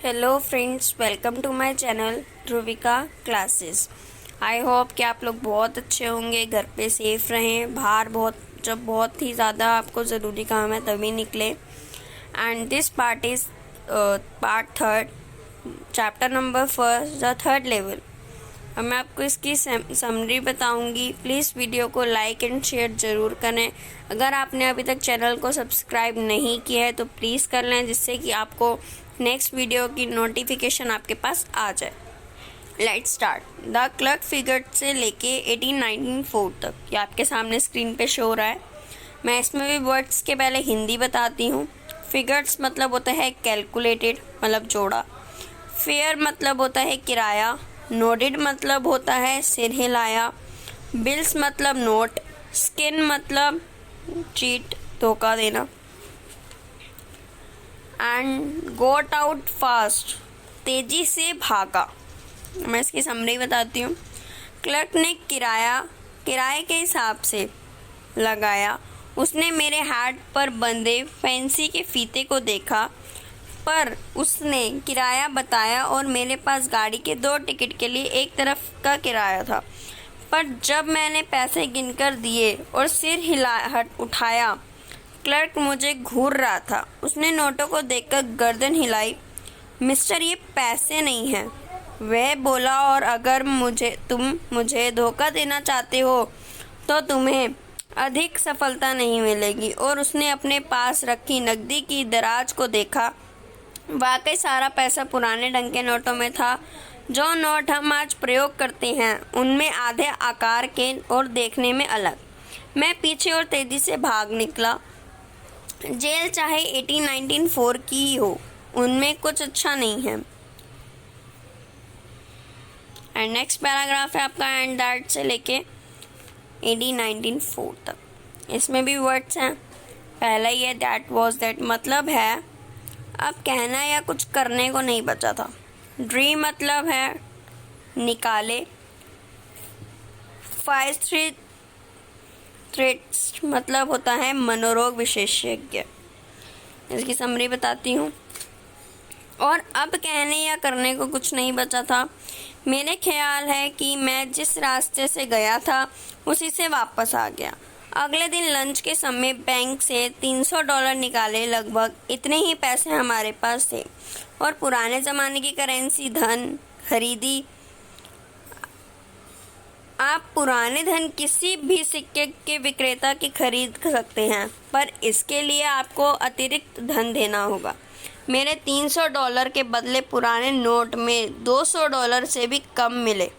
Hello friends, welcome to my channel Dhruvika classes. I hope कि आप लोग बहुत अच्छे होंगे, घर पे सेफ रहें। बाहर जब बहुत ही ज़्यादा आपको ज़रूरी काम है तभी निकले। And this part is part third, chapter number first, the third level. अब मैं आपको इसकी समरी बताऊंगी। प्लीज़ वीडियो को लाइक एंड शेयर ज़रूर करें। अगर आपने अभी तक चैनल को सब्सक्राइब नहीं किया है तो प्लीज़ कर लें, जिससे कि आपको नेक्स्ट वीडियो की नोटिफिकेशन आपके पास आ जाए। Let's start. The clerk figure से लेके 1894 तक, ये आपके सामने स्क्रीन पे शो हो रहा है। मैं इसमें भी वर्ड्स के पहले हिंदी बताती हूँ। फिगर्स मतलब होता है कैलकुलेटेड, मतलब जोड़ा। फेयर मतलब होता है किराया। नोडेड मतलब होता है सिर हिलाया। बिल्स मतलब नोट। स्किन मतलब चीट, धोखा देना। एंड गोट आउट फास्ट, तेजी से भागा। मैं इसकी समरी बताती हूँ। क्लर्क ने किराए के हिसाब से लगाया। उसने मेरे हैट पर बंधे फैंसी के फीते को देखा, पर उसने किराया बताया और मेरे पास गाड़ी के 2 टिकट के लिए एक तरफ का किराया था। पर जब मैंने पैसे गिनकर दिए और सिर उठाया, क्लर्क मुझे घूर रहा था। उसने नोटों को देखकर गर्दन हिलाई। मिस्टर, ये पैसे नहीं हैं, वह बोला, और अगर तुम मुझे धोखा देना चाहते हो तो तुम्हें अधिक सफलता नहीं मिलेगी। और उसने अपने पास रखी नकदी की दराज को देखा। वाकई सारा पैसा पुराने ढंग के नोटों में था। जो नोट हम आज प्रयोग करते हैं उनमें आधे आकार के और देखने में अलग। मैं पीछे और तेजी से भाग निकला। जेल चाहे 1894 की ही हो, उनमें कुछ अच्छा नहीं है। एंड नेक्स्ट पैराग्राफ है आपका एंड दैट से लेके 1894 तक। इसमें भी वर्ड्स हैं। पहला ही है दैट वॉज दैट, मतलब है अब कहना या कुछ करने को नहीं बचा था। ड्रीम मतलब है निकाले। 5 थ्रेट्स मतलब होता है मनोरोग विशेषज्ञ। इसकी समरी बताती हूँ। और अब कहने या करने को कुछ नहीं बचा था। मेरे ख्याल है कि मैं जिस रास्ते से गया था उसी से वापस आ गया। अगले दिन लंच के समय बैंक से $300 निकाले। लगभग इतने ही पैसे हमारे पास थे और पुराने ज़माने की करेंसी धन खरीदी। आप पुराने धन किसी भी सिक्के के विक्रेता की खरीद सकते हैं, पर इसके लिए आपको अतिरिक्त धन देना होगा। मेरे $300 के बदले पुराने नोट में $200 से भी कम मिले,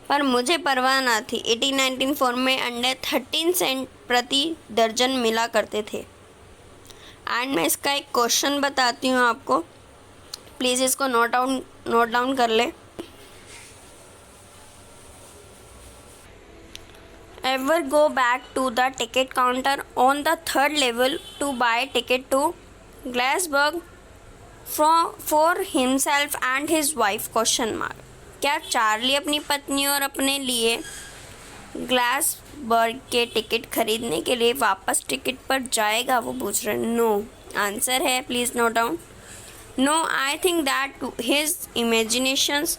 पर मुझे परवाह न थी। 1894 में अंडे 13 सेंट प्रति दर्जन मिला करते थे। एंड मैं इसका एक क्वेश्चन बताती हूँ आपको। प्लीज़ इसको नोट डाउन कर ले। Ever go back to the ticket counter on the 3rd level to buy ticket to Glasgow for himself and his wife? Question mark. क्या चार्ली अपनी पत्नी और अपने लिए ग्लासबर्ग के टिकट खरीदने के लिए वापस टिकट पर जाएगा? वो पूछ रहे हैं। नो आंसर है, please note down. No, I think that his imaginations,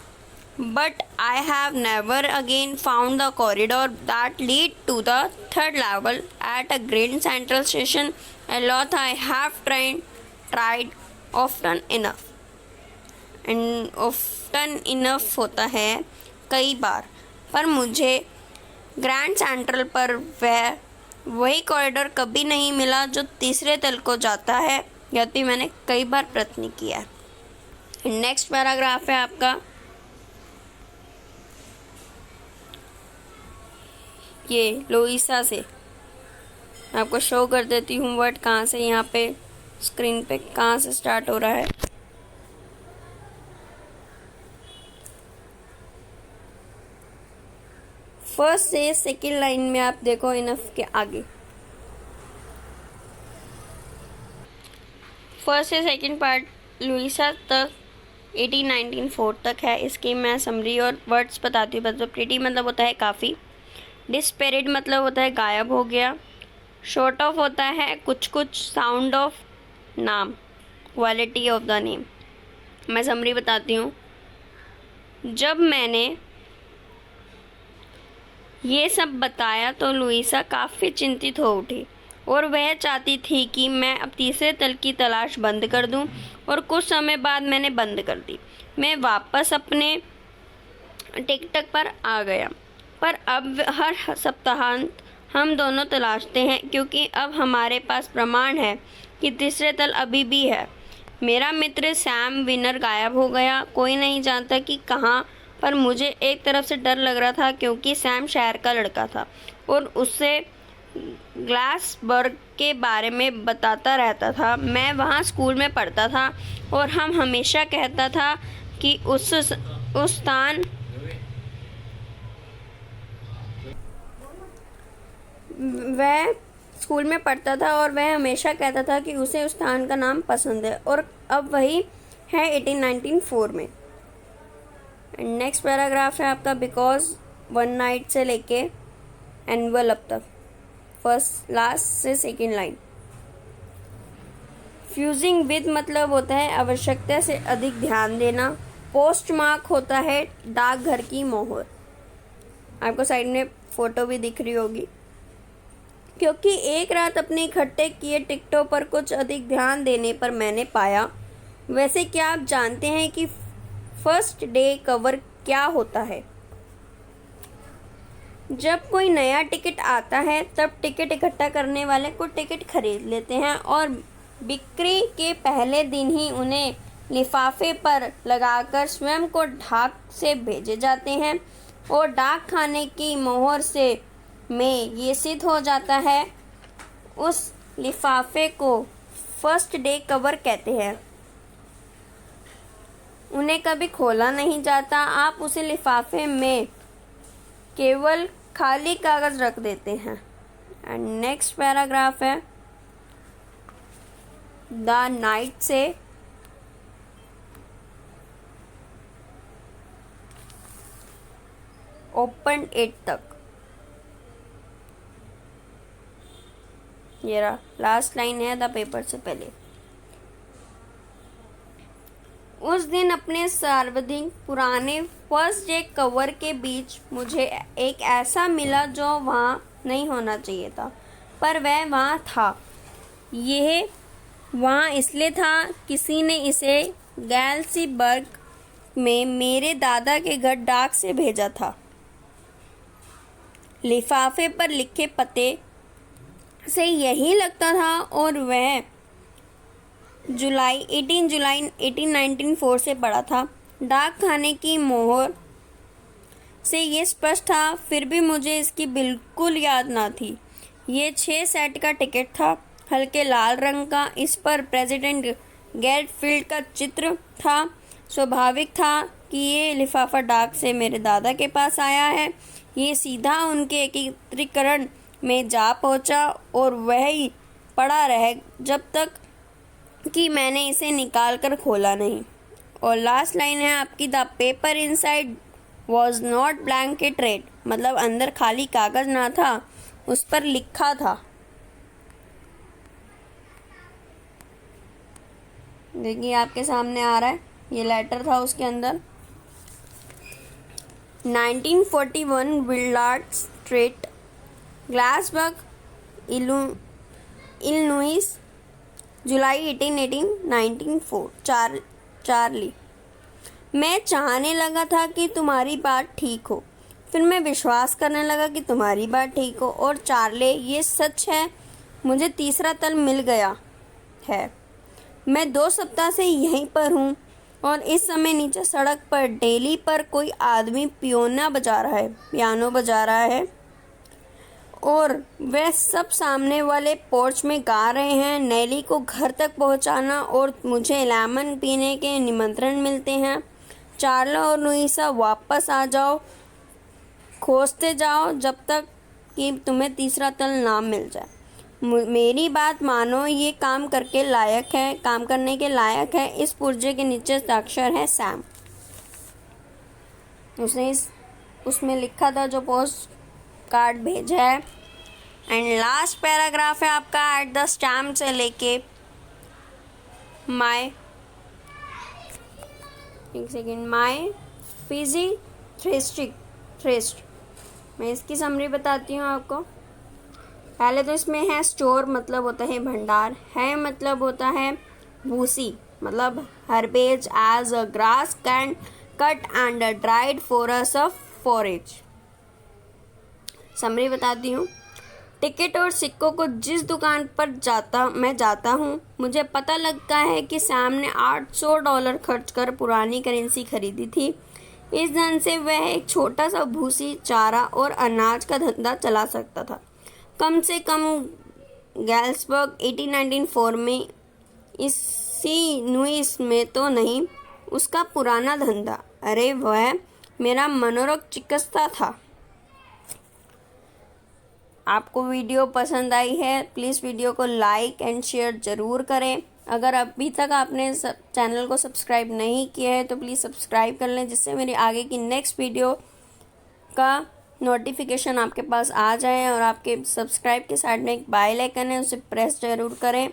but I have never again found the corridor that lead to the 3rd level at a Grand Central Station. A lot I have tried often enough. And often enough होता है कई बार, पर मुझे grand central पर वही corridor कभी नहीं मिला जो तीसरे तल को जाता है। यद्यपि मैंने कई बार प्रयत्न किया है। नेक्स्ट पैराग्राफ है आपका ये लोइसा से। मैं आपको शो कर देती हूँ वर्ड कहाँ से, यहाँ पे स्क्रीन पे कहाँ से स्टार्ट हो रहा है। फर्स्ट से सेकेंड लाइन में आप देखो, इनफ के आगे फर्स्ट से सेकेंड पार्ट लुइसा तक 1894 तक है। इसकी मैं समरी और वर्ड्स बताती हूँ। मतलब प्रीटी मतलब होता है काफ़ी। डिस्पेरिड मतलब होता है गायब हो गया। शॉर्ट ऑफ होता है कुछ कुछ। साउंड ऑफ नाम, क्वालिटी ऑफ द नेम। मैं समरी बताती हूँ। जब मैंने ये सब बताया तो लुइसा काफ़ी चिंतित हो उठी और वह चाहती थी कि मैं अब तीसरे तल की तलाश बंद कर दूं, और कुछ समय बाद मैंने बंद कर दी। मैं वापस अपने टिकटक पर आ गया, पर अब हर सप्ताहांत हम दोनों तलाशते हैं, क्योंकि अब हमारे पास प्रमाण है कि तीसरे तल अभी भी है। मेरा मित्र सैम विनर गायब हो गया, कोई नहीं जानता कि कहाँ, पर मुझे एक तरफ से डर लग रहा था क्योंकि सैम शहर का लड़का था और उससे ग्लासबर्ग के बारे में बताता रहता था। मैं वहाँ स्कूल में पढ़ता था और हम हमेशा कहता था कि उस स्थान वह स्कूल में पढ़ता था और वह हमेशा कहता था कि उसे उस स्थान का नाम पसंद है, और अब वही है 1894 में। नेक्स्ट पैराग्राफ है आपका बिकॉज वन नाइट से लेके एनवलप तक, फर्स्ट लास्ट से सेकेंड लाइन। फ्यूजिंग विद मतलब होता है आवश्यकता से अधिक ध्यान देना। पोस्ट मार्क होता है डाकघर की मोहर। आपको साइड में फोटो भी दिख रही होगी। क्योंकि एक रात अपने इकट्ठे किए टिकटों पर कुछ अधिक ध्यान देने पर मैंने पाया। वैसे क्या आप जानते हैं कि फर्स्ट डे कवर क्या होता है? जब कोई नया टिकट आता है तब टिकट इकट्ठा करने वाले को टिकट खरीद लेते हैं और बिक्री के पहले दिन ही उन्हें लिफाफे पर लगाकर स्वयं को डाक से भेजे जाते हैं, और डाक खाने की मोहर से में ये सिद्ध हो जाता है उस लिफाफे को फर्स्ट डे कवर कहते हैं। उन्हें कभी खोला नहीं जाता, आप उसे लिफाफे में केवल खाली कागज रख देते हैं। एंड नेक्स्ट पैराग्राफ है द नाइट से ओपन 8 तक। ये रहा लास्ट लाइन है द पेपर से पहले। उस दिन अपने सर्वाधिक पुराने फर्स्ट डे कवर के बीच मुझे एक ऐसा मिला जो वहाँ नहीं होना चाहिए था, पर वह वहाँ था। यह वहाँ इसलिए था किसी ने इसे गैल्सीबर्ग में मेरे दादा के घर डाक से भेजा था। लिफाफे पर लिखे पते से यही लगता था, और वह जुलाई 1894 से पड़ा था। डाक खाने की मोहर से ये स्पष्ट था, फिर भी मुझे इसकी बिल्कुल याद ना थी। ये 6 सेट का टिकट था, हल्के लाल रंग का। इस पर प्रेसिडेंट गेटफील्ड का चित्र था। स्वाभाविक था कि ये लिफाफा डाक से मेरे दादा के पास आया है। ये सीधा उनके एकत्रीकरण में जा पहुंचा और वही पड़ा रह जब तक कि मैंने इसे निकाल कर खोला नहीं। और लास्ट लाइन है आपकी the paper inside was not blanket red, मतलब अंदर खाली कागज ना था, उस पर लिखा था। देखिए आपके सामने आ रहा है, ये लेटर था उसके अंदर। 1941 विलार्ड स्ट्रीट, ग्लासबर्ग, इलिनॉइस, जुलाई 1818 1904। चार्ली, मैं चाहने लगा था कि तुम्हारी बात ठीक हो, फिर मैं विश्वास करने लगा कि तुम्हारी बात ठीक हो। और चार्ले, ये सच है, मुझे तीसरा तल मिल गया है। मैं 2 सप्ताह से यहीं पर हूँ और इस समय नीचे सड़क पर डेली पर कोई आदमी पियानो बजा रहा है और वे सब सामने वाले पोर्च में गा रहे हैं। नेली को घर तक पहुंचाना और मुझे लेमन पीने के निमंत्रण मिलते हैं। चार्लो और लुइसा, वापस आ जाओ, खोजते जाओ जब तक कि तुम्हें तीसरा तल ना मिल जाए। मेरी बात मानो, ये काम करने के लायक है। इस पुर्जे के नीचे हस्ताक्षर है सैम। उसने उसमें लिखा था जो पोस्ट कार्ड भेजा है। एंड लास्ट पैराग्राफ है आपका एट द स्टैम्प से लेके माय एक सेकेंड, माई फिजी थ्रिस्ट। मैं इसकी समरी बताती हूँ आपको। पहले तो इसमें है स्टोर, मतलब होता है भंडार, है मतलब होता है भूसी, मतलब herbage as a grass can cut and dried for us of forage. Summary बताती हूँ। टिकट और सिक्कों को जिस दुकान पर मैं जाता हूँ, मुझे पता लगता है कि सैम ने $800 खर्च कर पुरानी करेंसी खरीदी थी। इस धन से वह एक छोटा सा भूसी, चारा और अनाज का धंधा चला सकता था। कम से कम गैल्सबर्ग 1894 में इसी न्यूइस में तो नहीं। उसका पुराना धंधा, अरे वह मेरा मनोरक चिकित्सा था। आपको वीडियो पसंद आई है, प्लीज़ वीडियो को लाइक एंड शेयर ज़रूर करें। अगर अभी तक आपने चैनल को सब्सक्राइब नहीं किया है तो प्लीज़ सब्सक्राइब कर लें, जिससे मेरी आगे की नेक्स्ट वीडियो का नोटिफिकेशन आपके पास आ जाए। और आपके सब्सक्राइब के साइड में एक बेल आइकन है, उसे प्रेस ज़रूर करें,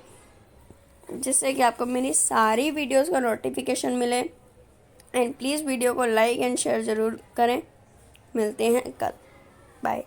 जिससे कि आपको मेरी सारी वीडियोस का नोटिफिकेशन मिले। एंड प्लीज़ वीडियो को लाइक एंड शेयर ज़रूर करें। मिलते हैं कल, बाय।